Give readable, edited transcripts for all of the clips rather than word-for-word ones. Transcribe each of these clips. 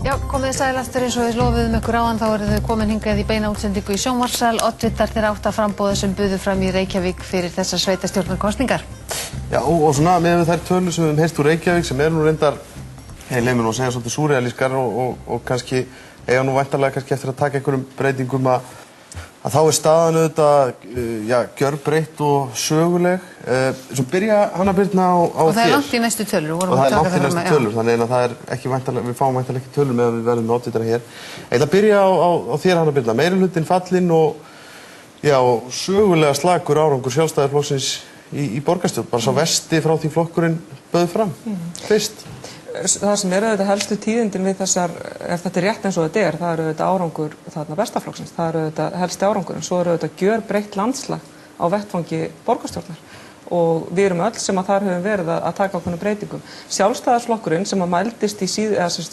Já, komið þið sæl aftur eins og við lofuðum ykkur áðan, þá eru þau komin hingað í beina útsendingu í sjónvarpssal, oddvitar þeirra 8 framboða sem buðu fram í Reykjavík fyrir þessar sveitarstjórnarkosningar. Já, og svona með þær tölur sem við höfum heyrt úr Reykjavík sem eru nú reyndar, ég leyfi nú að segja svolítið súrrealískar og kannski eiga nú væntanlega kannski eftir að taka einhverjum breytingum að þá staðan auðvitað, já, gjörbreytt og söguleg. Svo byrja Hanna Birna á þér. Og það er langt í næstu tölur. Og það er langt í næstu tölur, þannig að það er ekki væntanlega, við fáum væntanlega ekki tölur meðan við verðum með oddvitara hér. Ég ætla að byrja á þér, Hanna Birna. Meirihlutinn fallinn og, já, sögulega slakur árangur Sjálfstæðisflokksins í borgarstjórn. Bara sá versti frá því flokkurinn bauð fram, fyrst. Það sem þetta helstu tíðindin við þessar, ef þetta er rétt eins og þetta er, það þetta árangur þarna Bestaflokksins, það þetta helsti árangurinn, svo þetta gjörbreytt landslag á vettvangi borgarstjórnar og við erum öll sem að þar höfum verið að taka ákveðnum breytingum. Sjálfstæðisflokkurinn sem að mældist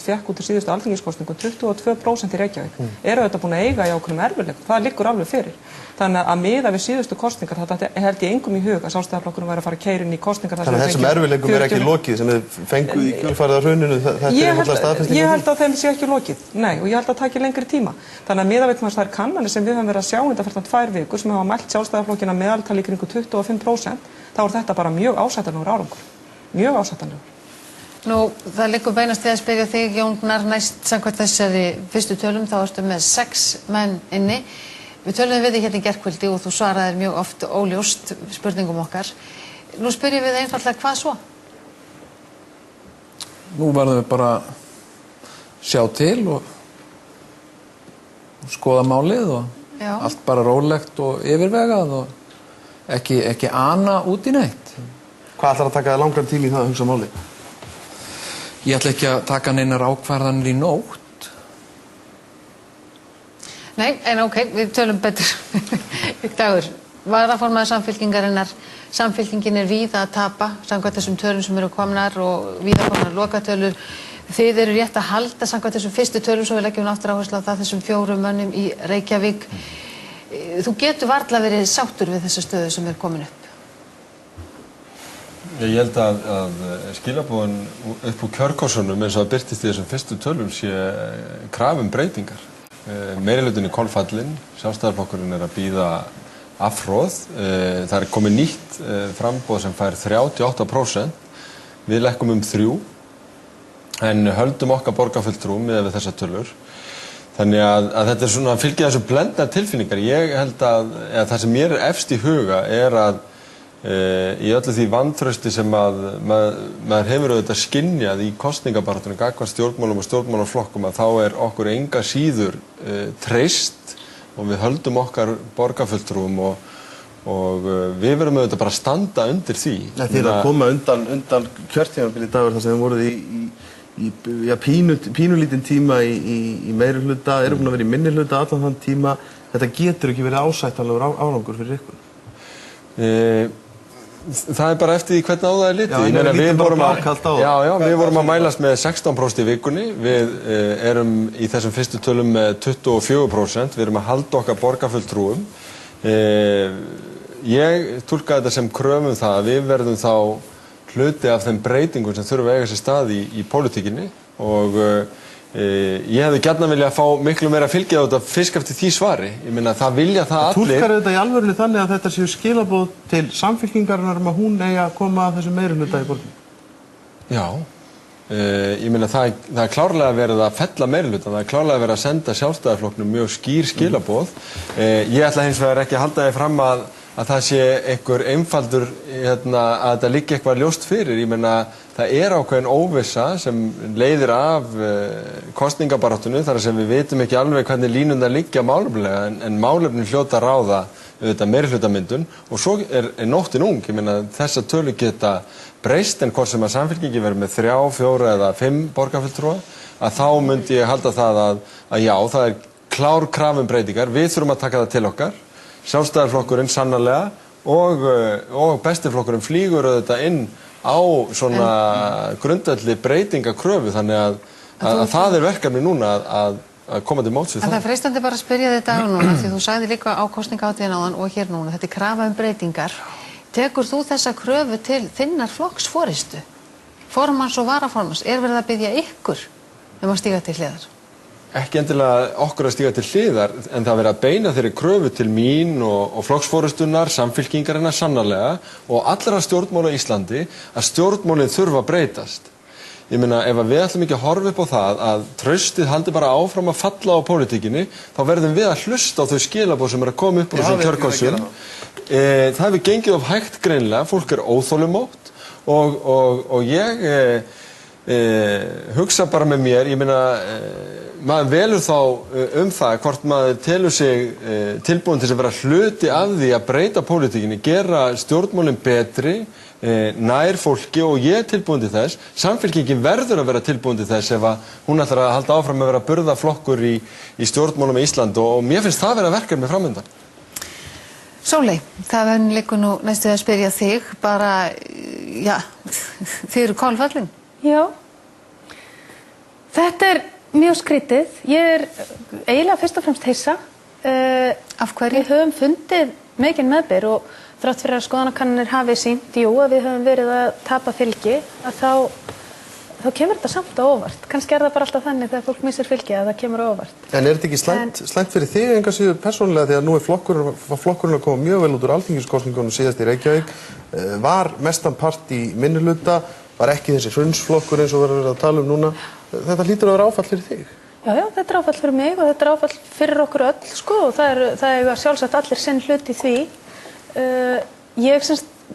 fekk út í síðustu alþingiskosningum 22% í Reykjavík, eru þetta búin að eiga í ákveðnum erfiðleikum, það liggur alveg fyrir. Þannig að miða við síðustu kosningar, þetta held ég engum í hug að Sjálfstæðisflokkurinn væri að fara að keyra inn í kosningar. Þannig að þessum erfiðleikum er ekki lokið sem þið fenguð í kjölfarið á hruninu, þetta er náttúrulega staðfesting? Ég held að þeim sé ekki lokið, nei, og ég held að það taki lengri tíma. Þannig að miða við þær kannanir sem við höfum verið að sjá undanfarnar 2 vikur sem hafa mælt Sjálfstæðisflokkinn að meðaltali í kringum 25%, þá er þetta bara mjög ásættanlegur árangur. Mjög ásættanlegur. Nú, það liggur beinast við að spyrja þig, Jón Gnarr, næst samkvæmt þessari fyrstu tölum, þá ertu með 6 menn inni. Við töluðum við þig hérna í gærkvöldi og þú svaraðir mjög oft óljóst spurningum okkar. Nú spyrjum við einfaldlega hvað svo? Nú verðum við bara sjá til og skoða málið og allt bara rólegt og yfirvegað og ekki ana út í neitt. Hvað ætlar að taka þér langan tíma í það að hugsa máli? Ég ætla ekki að taka neinar ákvarðanir í nótt. Nei, en ok, við tölum betur. Dagur, varaformaður Samfylkingarinnar, Samfylkingin er víða að tapa, samkvæmt þessum tölum sem eru komnar og víða komnar lokatölur. Þið eru rétt að halda samkvæmt þessum fyrstu tölum, svo við leggjum aftur áherslu á það, þessum 4 mönnum í Reykjavík. Þú getur varla verið sáttur við þessa stöðu sem er komin upp? Ég held að skilaboðin upp úr kjörkossunum eins og að birtist í þessum fyrstu tölum sé krafum breytingar. Meirihlutinn er kolfallinn, Sjálfstæðisflokkurinn er að bíða afhroð. Það er komið nýtt framboð sem fær 38%, við leggjum 3, en höldum okkar borgarfulltrúum miðað við þessar tölur. Þannig að þetta er svona fylgið þessu blendnar tilfinningar. Ég held að það sem mér er efst í huga er að í öllu því vantrausti sem maður hefur auðvitað skynjað í kosningabaráttunni gagnvart stjórnmálum og stjórnmálaflokkum, að þá er okkur enga síður treyst og við höldum okkar borgarfulltrúum og við verðum auðvitað bara að standa undir því. Þið eru að koma undan kjörtímabili í dagur þar sem þið voruð í pínulítinn tíma í meirihluta, eru búin að vera í minnihluta allan þann tíma. Þetta getur ekki verið ásættanlegur árangur fyrir ykkur. Það er bara eftir því hvernig á það er litið. Við vorum að mælast með 16% í vikunni. Við erum í þessum fyrstu tölum með 24%. Við erum að halda okkar borgarfulltrúum. Ég túlka þetta sem kröfum það að við verðum þá hluti af þeim breytingum sem þurfa að eiga sér stað í pólitíkinni og ég hefði gjarnan viljað fá miklu meira fylgi á þetta fyrst eftir því svari. Ég meina það vilja það allir. Túlkar þetta í alvörunni þannig að þetta séu skilaboð til Samfylkingarinnar að hún eigi að koma að þessu meirihluta í borginni? Já. Ég meina það er klárlega verið að fella meirihluta, það er klárlega verið að senda Sjálfstæðisflokknum mjög skýr skilaboð. Ég ætla hins vegar ekki að halda því fram að það sé einhver einfaldur að þetta liggi eitthvað ljóst fyrir. Ég meina það er ákveðin óvissa sem leiðir af kosningabaráttunni þar sem við vitum ekki alveg hvernig línurnar liggja málefnilega en málefnin hljóta ráða meirihlutamyndun og svo er nóttin ung. Ég meina þessa tölu geta breyst en hvort sem að Samfylkingin verður með 3, 4 eða 5 borgarfulltrúa að þá myndi ég halda það að já, það er klár krafum breytingar. Við þurfum að taka það til okkar. Sjálfstæðisflokkurinn sannarlega og bestiflokkurinn flýgur auðvitað inn á svona grundvelli breytingakröfu þannig að það er verkefni núna að koma til móts við það. En það er freistandi bara að spyrja þetta á núna því þú sagði líka á kosningahátíðinni áðan og hér núna, þetta er krafa breytingar. Tekur þú þessa kröfu til þinnar flokksforystu? Formanns og varaformanns, er verið að biðja ykkur að stíga til hliðar? Ekki endilega okkur að stíga til hliðar, en það verið að beina þeirri kröfu til mín og flokksforystunnar, Samfylkingarinnar sannarlega og allra stjórnmála í Íslandi að stjórnmálin þurfa að breytast. Ég meina, ef við ætlum ekki að horfa upp á það að traustið haldi bara áfram að falla á pólitíkinni, þá verðum við að hlusta á þau skilaboð sem að koma upp úr þessum kjörkössum. Það hefur gengið of hægt greinilega, fólk þolinmótt og ég hugsa bara með mér, ég meina, maður velur þá það hvort maður telur sig tilbúin til að vera hluti af því að breyta pólitíkinni, gera stjórnmálin betri, nær fólki og ég tilbúin til þess. Samfylkingin verður að vera tilbúin til þess ef hún ætlar að halda áfram að vera burðaflokkur í stjórnmálum í Ísland og mér finnst það vera verkefni framöndan. Sóley, það liggur nú næstu að spyrja þig bara, já, þið eru kolfallin. Já, þetta mjög skrítið. Ég eiginlega fyrst og fremst hissa. Af hverju? Við höfum fundið mikinn meðbyr og þrátt fyrir að skoðanakannanir hafi sýnt, jú, að við höfum verið að tapa fylgi, að þá kemur þetta samt á óvart. Kannski það bara alltaf þannig þegar fólk missir fylgi að það kemur á óvart. En þetta ekki slæmt fyrir þig enga síður persónulega því að nú flokkurinn að koma mjög vel út úr alþingiskosningunum síðast í Reykjavík, var mestan part í minnihluta, var ekki þessi hrunsflokkur eins og verður að tala núna. Þetta hlýtur að vera áfall fyrir þig. Já, þetta áfall fyrir mig og þetta áfall fyrir okkur öll, sko, og það sjálfsagt allir sinn hlut í því.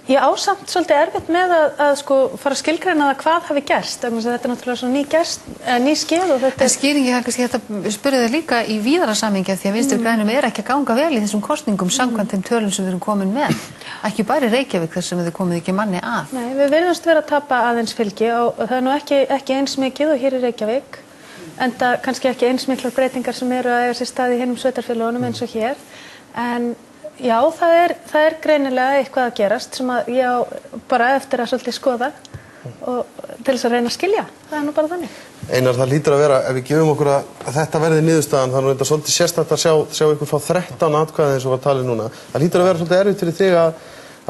Ég ásamt svolítið erfitt með að sko fara að skilgreina það hvað hafi gerst. Þetta náttúrulega svo ný skeið og þetta... En skýringi kannski þetta spurði þig líka í víðara samhengi því að Vinstri grænum ekki að ganga vel í þessum kosningum samkvæmt þeim tölum sem við erum komin með. Ekki bara í Reykjavík þar sem við komið ekki manni að. Nei, við virðumst vera að tapa aðeins fylgi og það nú ekki eins mikið og hér í Reykjavík. Enda kannski ekki eins miklar breytingar sem eru að eiga sér stað í hinum sveitarfélögunum eins og hér. En já, það greinilega eitthvað að gerast sem að ég á bara eftir að svolítið skoða og til þess að reyna að skilja. Það nú bara þannig. Einar, það hlýtur að vera, ef við gefum okkur að þetta verði niðurstaðan, þannig að þetta svolítið sérstætt að sjá ykkur fá 13 atkvæði eins og var talið núna. Það hlýtur að vera svolítið erfitt fyrir þig að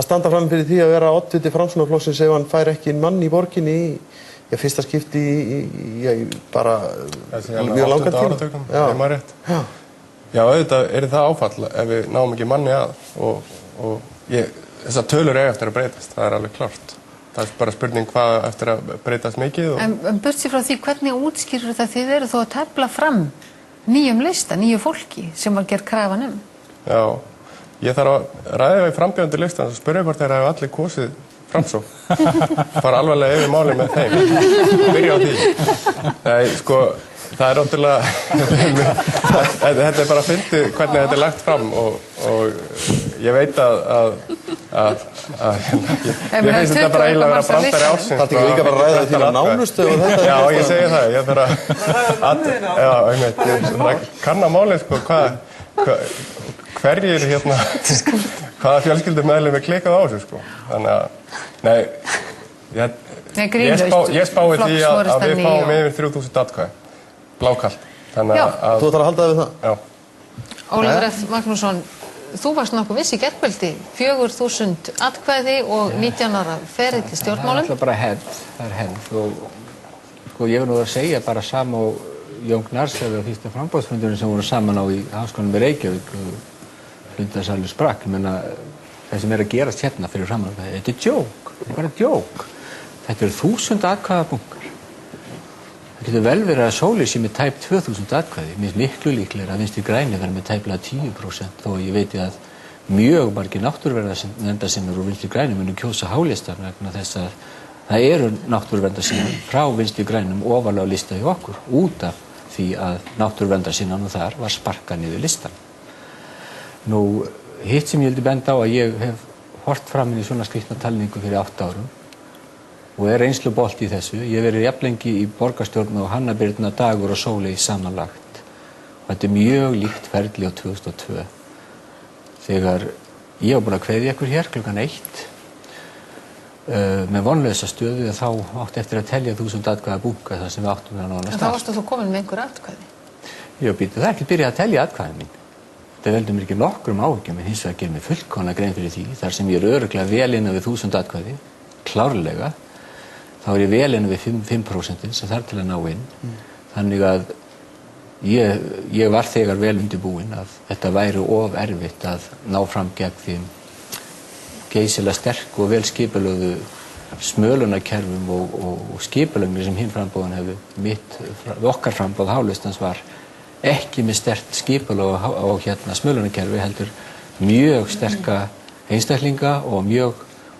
standa fram fyrir því að vera oddviti Framsóknarflokksins ef hann fær ekki mann í borginni í fyrsta skipti í bara mjög langan tíma. Já, auðvitað það áfall ef við náum ekki manni að og þessar tölur eftir að breytast, það alveg klárt. Það bara spurning hvað eftir að breytast mikið. En burtséð frá því, hvernig útskýrur þetta þið eru þó að tefla fram nýjum lista, nýju fólki sem var gerð krafan Já, ég þarf að ræða við frambjóðandi listan og spyrja hvort þeir hafa allir kosið Framsókn. Fara alvarlega yfir málið með þeim. Byrja á því. Nei, sko, það ótrúlega, þetta bara fyndið hvernig þetta lagt fram og ég veit að ég finnst þetta bara eiginlega að vera brandari ársins. Það ekki líka bara ræða þína nánustu og þetta? Já, ég segi það. Ég þarf að kanna málið, sko, hverjir hvaða fjölskyldumeðlimir klikkað á þessu, sko. Þannig að, nei, ég spái því að við fáum yfir 3000 atkvæði. Blákallt. Þannig að... Þú ætlar að halda við það? Já. Ólafur F. Magnússon, þú varst nokkuð viss í gærkvöldi, 4000 atkvæði og 19 ára ferið til stjórnmálum. Það er bara hefð, það er hefð og sko ég vil nú að segja bara sama og Jón Gnarr og fyrsta framboðsfundurinn sem voru saman á í Háskólanum í Reykjavík og fundarsalur sprakk. Ég meina, það sem að gerast hérna fyrir framan, þetta djók, bara djók. Þetta 1000 atkvæðabunkar. Það getur vel verið að Sóley sé með tæp 2000 atkvæði. Mér finnst miklu líklegra að Vinstri grænir verði með tæplega 10% þó ég veit að mjög margir náttúruverndarsinnar úr Vinstri grænum munu kjósa hálistar vegna þess að það eru náttúruverndarsinnar frá Vinstri grænum ofarlega á lista hjá okkur út af því að náttúruverndarsinnanum þar var sparkað niður listan. Nú, hitt sem ég vildi benda á að ég hef hort fram inn í svona skrýtna talningu fyrir 8 árum og reynslubolt í þessu. Ég hef verið jafnlengi í borgarstjórn og Hanna Birna, Dagur og Sóley samanlagt. Og þetta mjög líkt ferli á 2002. Þegar ég var búin að kveðja ykkur hér klukkan 1 með vonlausa stöðu þá átti eftir að telja 1000 atkvæða bunka þar sem við áttum að nána stað. En þá varstu þú komin með einhver atkvæði? Ég býtti það ekki byrjað að telja atkvæðin mín. Það veldur mér ekki nokkrum áhyggjum en hins vegar gerir mér fullkomlega grein fyrir því þar sem ég örugglega vel innan við 1000 atkvæði, klárlega. Þá ég vel innan við 5% sem þarf til að ná inn. Þá Þannig að ég var þegar vel undirbúinn að þetta væri of erfitt að ná fram gegn þeim geysilega sterk og vel skipulögðu smölunarkerfum og skipulögnir sem hinn frambóðan hefur. Okkar frambóð Hálistans var ekki með sterkt skipulög á smölunarkerfi, heldur mjög sterka einstaklinga og mjög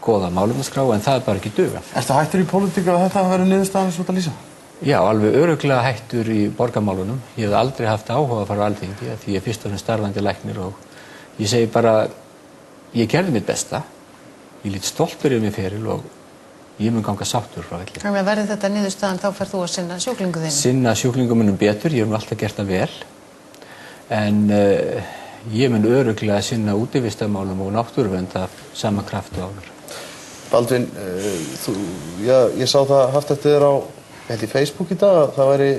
góða málefnaskrá, en það bara ekki duga. Ertu hættur í pólitík að þetta hafi verið niðurstaðan svo að lýsa? Já, alveg örugglega hættur í borgarmálunum. Ég hef aldrei haft áhuga að fara á Alþingi því ég er fyrst og fremst starfandi læknir og ég segi bara, ég gerði mitt besta, ég lít stoltur yfir mig feril og ég mun ganga sáttur frá velli. Þannig að verði þetta niðurstaðan þá ferð þú að sinna sjúklingu þínum? Sinna sjúklingum munum betur, ég hef alltaf gert það vel, en ég mun örugglega sinna útivistarmálum og náttúruvernd af sama kraft og áður. Baldvin, ég sá það haft eftir þér á Facebook í dag að það væri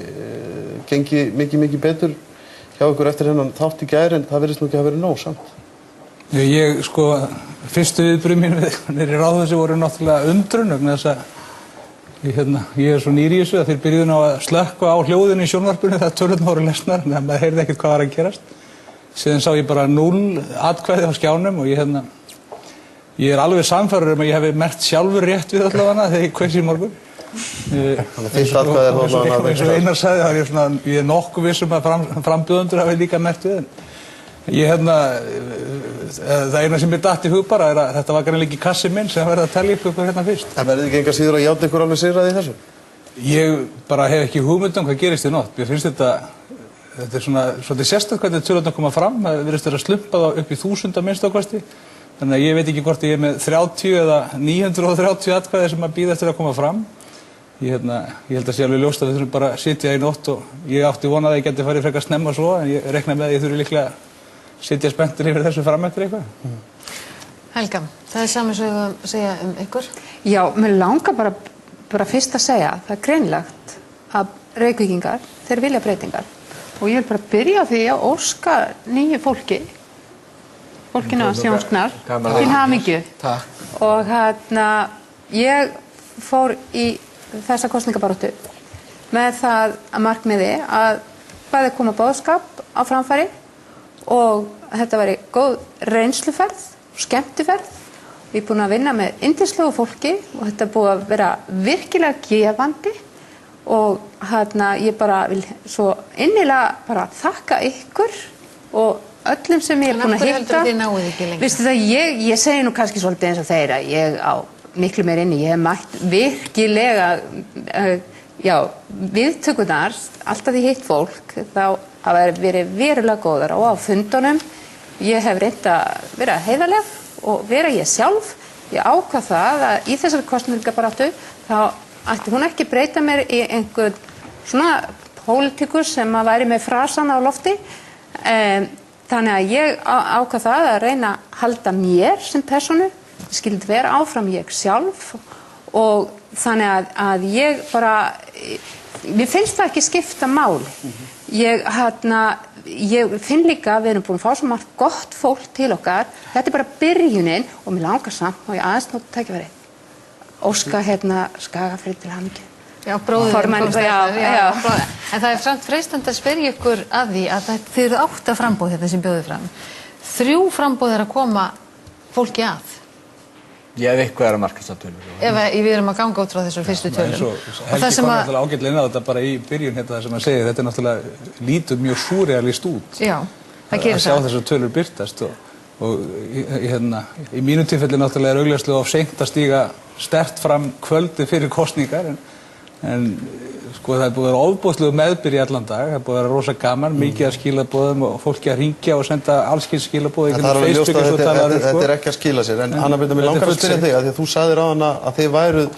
gengið mikið betur hjá ykkur eftir hennan þátt í gær, en það virðist nú ekki að vera nóg samt. Ég fyrstu viðbrögð mín við ráðhúsi voru náttúrulega undrun vegna þess að ég er svo nýr í þessu að þeir byrjuðu nú að slökkva á hljóðinu í sjónvarpinu þegar tölurnar voru lesnar, þannig að maður heyrði ekkert hvað var að gerast. Síðan sá ég bara 0 atkvæði á skjánum og ég er alveg sannfærður að ég hef merkt sjálfur rétt við allavega þegar ég kaus í morgun. Eins og Einar sagði, ég er nokkuð viss að frambjóðendur hafi líka merkt við. Það eina sem mér datt í hug bara er að þetta var greinilega ekki kassi minn sem verði að telja upp ykkur fyrst. Það verði ekki enga síður að játa ykkur alveg sigraði í þessu? Ég bara hef ekki hugmynd hvað gerist í nótt. Mér finnst þetta er svolítið sérstakt hvernig tölurnar koma fram. Það virðist vera slumpað upp í 1000 að minnsta kosti. Þannig að ég veit ekki hvort ég er með 30 eða 930 atkvæði sem að bíða eftir að koma fram. Ég held að sé alveg ljóst að við þurfum bara að sitja í nótt og ég átti vonað að ég geti farið frekar snemma svo, en ég rekna með að ég þurfi líklega að sitja spenntur yfir þessu fram eftir eitthvað. Helga, það er saman sem við segja ykkur? Já, mér langar bara fyrst að segja, það er greinlegt að Reykvíkingar, þeir vilja breytingar og ég vil bara byrja á því að óska nýju fólkinu að Sjónsknar til hamingju. Takk. Og ég fór í þessa kosningabaráttu með það að markmiði að bæði koma boðskap á framfæri og þetta væri góð reynsluferð og skemmtiferð. Ég er búin að vinna með yndislegu fólki og þetta er búið að vera virkilega gefandi og ég bara vil svo innilega bara þakka ykkur og öllum sem ég er búin að hitta. En af hverju heldur þið náið ekki lengur? Vistu það, ég segi nú kannski svolítið eins og þeir að ég á miklu meir inni. Ég hef mætt virkilega, viðtökurnar, alltaf því hitt fólk, þá hafa verið verulega góðar og á fundunum. Ég hef reynt að vera heiðarleg og vera ég sjálf. Ég ákvað það að í þessari kosningabaráttu þá ætti hún ekki breyta mér í einhvern svona pólitíkus sem að væri með frasana á lofti. Þannig að ég ákvað það að reyna að halda mér sem persónu, skildi vera áfram ég sjálf og þannig að ég bara, mér finnst það ekki skipta máli. Ég finn líka að við erum búin að fá svo margt gott fólk til okkar, þetta er bara byrjunin og mér langar samt og ég aðeins nóta tækifæri. Óska Skagafirði til hamingju. Já, bróðir komst þetta. En það er samt freistandi að spyrja ykkur að því að þið eru 8 framboð þetta sem bjóðið fram. 3 framboð er að koma fólki að. Já, ef eitthvað er að markast á tölur. Ef við erum að ganga út frá þessar fyrstu tölum. Helgi kom náttúrulega ágætlega inn á þetta bara í byrjun það sem að segja, þetta er náttúrulega lítur mjög súrrealist út. Já, það gerir það. Að sjá þessar tölur birtast og í mínu tilfelli náttúrulega er augljóslega of seint að stíga sterkt fram kvöldi fyrir kosningar en það er búið að vera ofboðslegu meðbyr í allan dag, það er búið að vera rosa gaman, mikið að skilaboðum og fólki að hringja og senda allskyns skilaboð í Facebook eins og talaður. Þetta er ekki að skila sér, en Anna Birna, mér langar að spyrja þig, að því að þú sagðir á hana að þið væruð,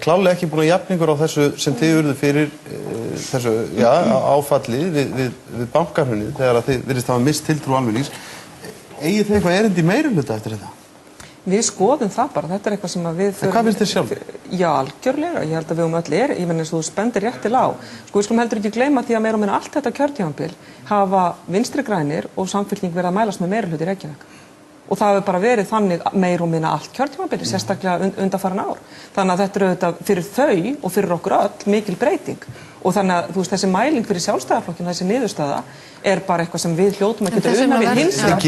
klálega ekki búin að jafna ykkur á þessu sem þið urðu fyrir þessu, áfalli við bankahrunið, þegar að þið virðist hafa misst tiltrú almennings. Eigið þið eitthvað erindi í meirihluta eftir þetta? Við skoðum það bara, þetta er eitthvað sem að við En hvað finnst þér sjálf? Já, algjörlega, ég held að við öll ég menn eins og þú spendir rétt til á. Við skulum heldur ekki gleyma því að meira og minna allt þetta kjörtímabil hafa Vinstri grænir og Samfylking verið að mælast með meirihluta í Reykjavík. og það hefur bara verið þannig meir og minna allt kjörtímabili, sérstaklega undanfarin ár. Þannig að þetta auðvitað fyrir þau og fyrir okkur öll mikil breyting og þannig að þú veist þessi mæling fyrir Sjálfstæðisflokkinn, þessi niðurstaða bara eitthvað sem við hljótum að geta unað við hins vegar. Þú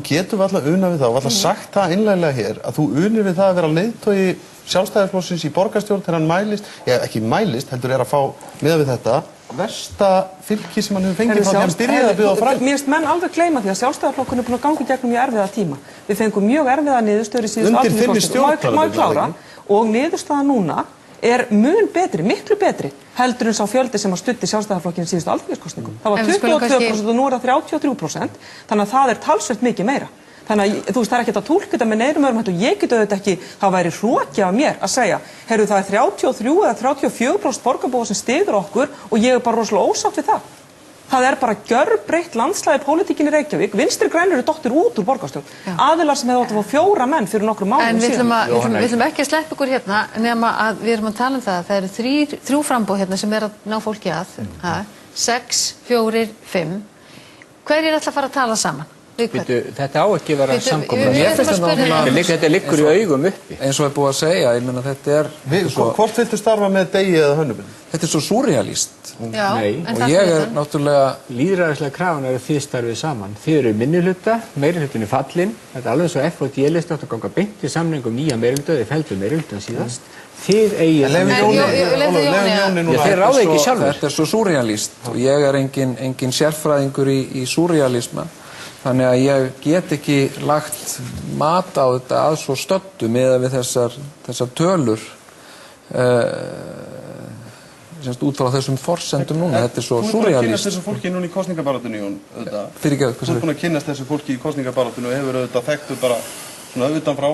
getur alltaf unað við það og alltaf sagt það innlæglega hér að þú unir við það að vera leiðtogi Sjálfstæðisflokksins í borgarstjórn þegar hann mælist, ekki mælist, heldur að fá miðað við þetta versta fylgi sem hann hefur fengið frá því hann byrjaði að bjóða fram. Mér finnst menn alveg gleyma því að Sjálfstæðisflokkurinn búin að ganga í gegnum mjög erfiða tíma. Við fengum mjög erfiða niðurstöður í síðustu alþingiskosningum. Má ég klára? Og niðurstaða núna mun betri, miklu betri heldur en sá fjöldi sem að studdi Sjálfstæðisflokkinn í síðustu alþingiskosningum. Það var 22% og nú það 33%, þannig að það talsvert mikið meira. Þannig að þú veist, það ekki að túlka þetta með neinum öðrum hætti og ég geti auðvitað ekki, það væri hroki af mér að segja, heyrðu það 33 eða 34% borgarbúa sem styður okkur og ég bara rosalega ósátt við það. Það bara gjörbreytt landslagi pólitíkinni í Reykjavík, Vinstri grænir dottir út úr borgarstjórn. Aðilar sem hefði átt að fá 4 menn fyrir nokkrum mánuðum síðan. En við ætlum ekki að sleppa ykkur hérna nema að við erum að tala það eru 3 framboð hérna sem að ná fólki að, 6, 4, 5. Hverjir ætla að fara að tala saman? Þetta á ekki að vera samkomulag. Þetta liggur í augum uppi. Eins og búið að segja, ég meina þetta Hvort viltu starfa með Degi eða Hönnubyrnu? Þetta svo súrrealíst. Nei, og ég náttúrulega lýðræðislega krafan þið starfið saman. Þið eru minnihluta, meirihlutin er fallinn. Þetta alveg svo FOT-list átt að ganga beint í samningum nýja meirihluta, þið felldu meirihlutan síðast. Þið eigið Þeir ráða ekki sjálfur. Þetta svo súrrealíst og ég engin sérfræðingur í súrrealisma. Þannig að ég get ekki lagt mat á þetta að svo stöddu með við þessar tölur út frá þessum forsendum núna. Þetta svo súrrealíst. Þú ert búin að kynnast þessu fólki núna í kosningabaráttunni, Jón, auðvitað. Þú ert búin að kynnast þessu fólki í kosningabaráttunni og hefur auðvitað þekktu bara svona utanfrá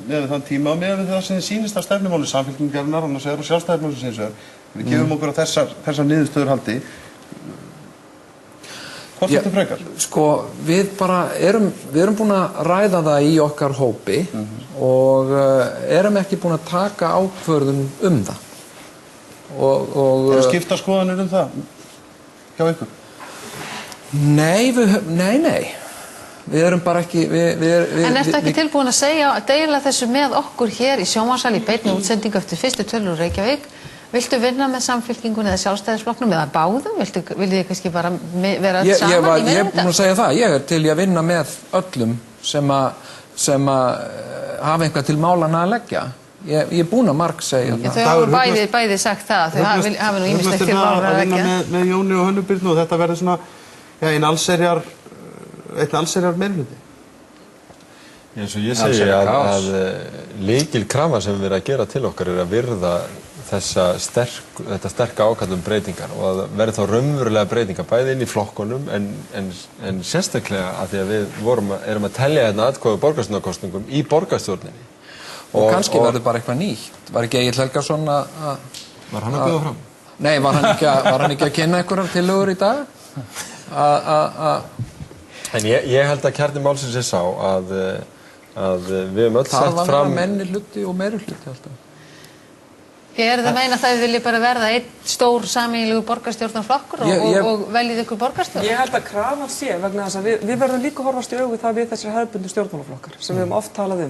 með þann tíma og með það sem sýnist af stefnumáli Samfylkingarinnar annars vegar og Sjálfstæðisflokksins hins vegar. Við gefum okkur að þessar niðurstöður haldi. Hvort þetta frekar? Sko, við erum búin að ræða það í okkar hópi og erum ekki búin að taka ákvörðun það. Skipta skoðanir það hjá ykkur? Nei. Við erum bara ekki... En ertu ekki tilbúin að deila þessu með okkur hér í sjónvarpssal í beinni útsendingu eftir fyrstu tölur úr Reykjavík? Viltu vinna með Samfylkingunni eða Sjálfstæðisflokknum eða báðum? Viljið þið kannski bara vera öll saman í meirihluta? Ég er búin að segja það. Ég er til í að vinna með öllum sem hafa eitthvað til málanna að leggja. Ég er búin að margsegja það. Þau hafa bæði sagt það. Þau hafa nú ýmislegt til málanna að leggja. Að vinna með Jóni og Hönnubirnu og þetta verður svona einn allsherjar meirihluti. Eins og ég segi að lykil krafa sem við erum að gera til okkar að virða þetta sterka ákall breytingar og að verði þá raunverulega breytingar bæði inn í flokkunum en sérstaklega að því að við erum að telja hérna atkvæði borgarstjórnarkosningum í borgarstjórninni. Og kannski verður bara eitthvað nýtt. Var ekki Egill Helgason Var hann að bjóða fram? Nei, var hann ekki að kynna einhverjar tillögur í dag? En ég held að kjarni málsins sá að við höfum öll sett fram... Það var menni hluti og meiri hluti alltaf. Er það meina að það vilja bara verða einn stór sameiginlegu borgarstjórnarflokkur og veljið ykkur borgarstjórn? Ég held að krafan sé vegna þess að við verðum líka horfast í augu það við þessari hefðbundnu stjórnmálaflokkar sem við höfum oft talað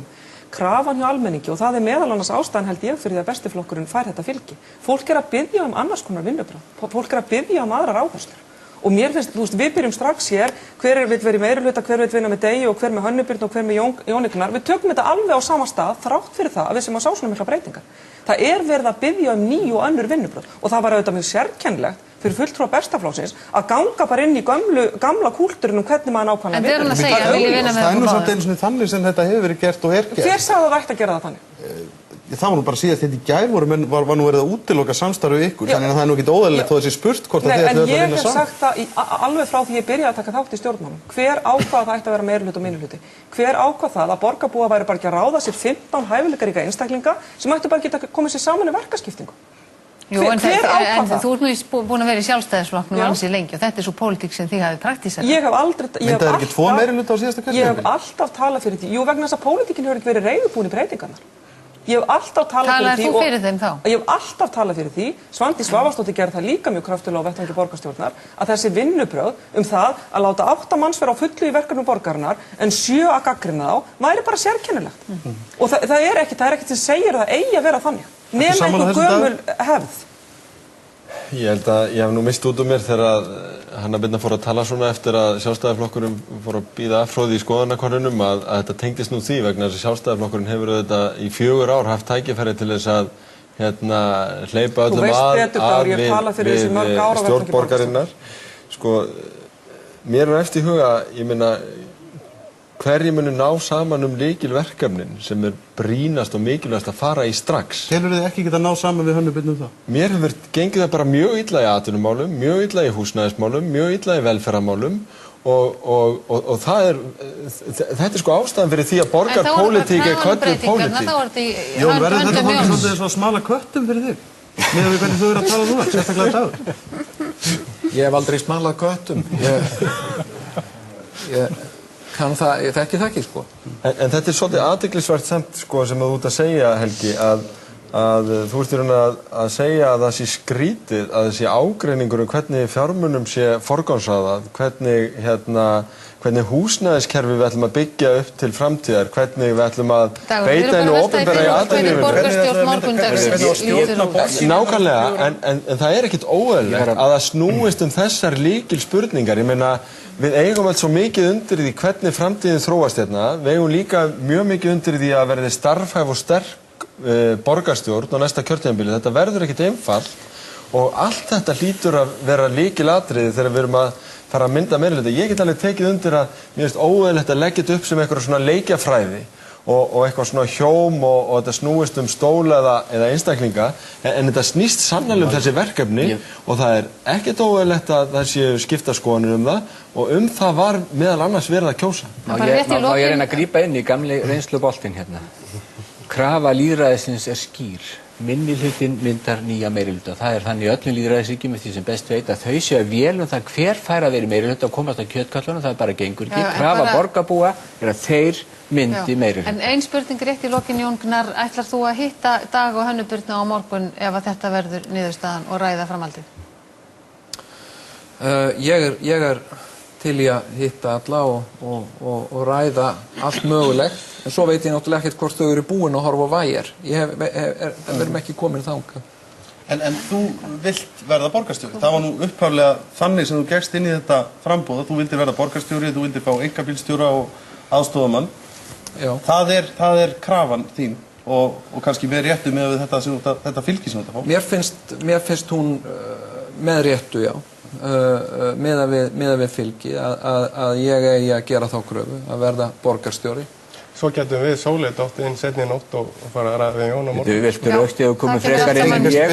Krafan hjá almenningi og það meðal annars ástæðan held ég fyrir því að besti flokkurinn fær þetta fylgi. Fólk að biðja annars konar vinnubragð. Fólk að biðja aðrar áherslur. Og mér finnst, þú veist, við byrjum strax hér, hver vill vera í meirihluta, hver vill vinna með Degi og hver með Hönnubirnu og hver með Jóni Gnarr. Við tökum þetta alveg á sama stað þrátt fyrir það að við sem að sá svona mikla breytingar. Það verið að biðja ný og önnur vinnubrögð og það var auðvitað mjög sérkennilegt fyrir fulltrúa bestaflokksins að ganga bara inn í gamla kúltúrinn hvernig maður nákvæmlega vinna. En við erum að segja að vilja vinna með okkur báðum. Það nú samt einu þannig sem þetta hefur verið gert og gert. Hver sagði að það ætti að gera það þannig? Það var nú bara síðast þetta í gær var nú verið að útiloka samstarfið ykkur, þannig að það ekkert óeðlilegt þó þessi spurt hvort að þið ættu að vinna saman. En ég hef sagt það alveg frá því ég byrjaði að taka þátt í stjórnmálum. Hver ákvað það ætti að vera meirihluti og minnihluti? Hver ákvað það að borgarbúar væri bara ekki að ráða sér 15 hæfileikaríka einstaklinga sem ættu bara ekki að koma sér saman í verkaskiptingu? Jú, en þú ert nú búin að vera í Sjálfstæðisflokknum ansi lengi og þetta svo pólitík sem þið hafið praktísert. Ég hef alltaf talað fyrir því. Jú, vegna þess að pólitíkin hefur ekki verið reiðubúin í breytingarnar. Ég hef alltaf talað fyrir því. Talaðir þú fyrir þeim þá? Ég hef alltaf talað fyrir því. Svandís Svavarsdóttir gerði það líka mjög kröftulega á vettvangi borgarstjórnar að þessi vinnubrögð það að láta 8 manns vera á fullu í verkefnum borgarinnar en 7 að gaggrina þá væri bara sérkennilegt. Og það er ekkert sem segir að það eigi að vera þannig. Nema einhver gömul hefð. Ég held að ég hef nú mist út úr mér þegar Hanna Birna fór að tala svona eftir að Sjálfstæðisflokkurinn fór að bíða affróði í skoðanakönnunum að þetta tengdist nú því vegna þess að Sjálfstæðisflokkurinn hefur auðvitað í 4 ár haft tækifæri til þess að hleypa öllum að við stjórn borgarinnar. Sko, mér eftir í huga, ég meina, hverjir munu ná saman lykilverkefnin sem brýnast og mikilvægast að fara í strax. Telur þið ekki geta ná saman við Hönnu Birnu það? Mér hefur gengið það bara mjög illa í atvinnumálum, mjög illa í húsnæðismálum, mjög illa í velferðarmálum og þetta er sko ástæðan fyrir því að borgarpólitík er kölluð pólitík. Jón, verður þetta fólk svolítið eins og að smala köttum fyrir þig? Miðað við hvernig þú eru að tala núna, sérstaklega Dagur? Ég hef aldrei smalað köttum. Ég þekki það ekki, sko. En þetta er svolítið athyglisvert samt, sko, sem þú ert að segja, Helgi, að þú ert í raun að segja að það sé skrítið, að þessi ágreiningur hvernig fjármunum sé forgangsraðað, hvernig húsnæðiskerfi við ætlum að byggja upp til framtíðar, hvernig við ætlum að beita einu opinbera í atvinnulífinu. Nákvæmlega, en það er ekkert óeðlilegt að það snúist þessar lykilspurningar. Ég meina, við eigum alls svo mikið undir því hvernig framtíðin þróast hérna. Við eigum líka mjög mikið undir því að verði starfhæf og sterk borgarstjórn á næsta kjörtímabili. Þetta verður ekkert einfalt og allt þetta hlýtur að vera lykilatriði þegar við erum að fara að mynda meirihluta. Ég get alveg tekið undir að mér finnst óeðlilegt að leggja þetta upp sem eitthvað svona leikjafræði og eitthvað svona hjóm og þetta snúist stóla eða einstaklinga en þetta snýst sannarlega þessi verkefni og það er ekkert óeðlilegt að það séu skiptaskoðanir það og það var meðal annars verið að kjósa. Má ég reyna að grípa inn í gamli reynsluboltinn hérna. Krafa lýðræðisins er skýr. Minnihlutinn myndar nýja meirihluta. Það er þannig í öllum lýðræðisríkjum eftir því sem best veit að þau séu vel það hver fær að vera í meirihluta og komast á kjötkallunum, það bara gengur ekki. Krafa borgarbúa er að þeir myndi meirihluta. En ein spurning rétt í lokin, Jón Gnarr, ætlar þú að hitta Dag og Hönnu Birnu á morgun ef að þetta verður niðurstaðan og ræða framhaldið? Ég er til í að hitta alla og ræða allt mögulegt. En svo veit ég náttúrulega ekkert hvort þau eru búin að horfa á Vægir. Það verðum ekki komin þangað. En þú vilt verða borgarstjóri. Það var nú upphaflega þannig sem þú gekkst inn í þetta framboð. Þú vildir verða borgarstjóri, þú vildir fá einkabílstjóra og aðstoðarmann. Já. Það er krafan þín og kannski með réttu með þetta fylgi sem þetta fá. Mér finnst hún með réttu, já. Miðað við fylgi að ég eigi að gera þá kröfu að verða borgarstjóri. Svo getum við Sóley dottið inn seinni í nótt og fara að ræða við Jón á morgun. Þú viltu rökstuð og komið frekar inn en ég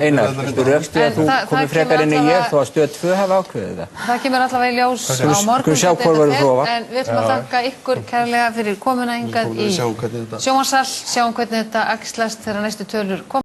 Einar, viltu rökstuð að þú komið frekar inn en ég þó að Stöð 2 hafa ákveðið það? Það kemur allavega í ljós á morgun en við ætlum að þakka ykkur kærlega fyrir komuna hingað í sjónvarpssal, sjáum hvernig þetta æxlast þegar næstu tölur koma.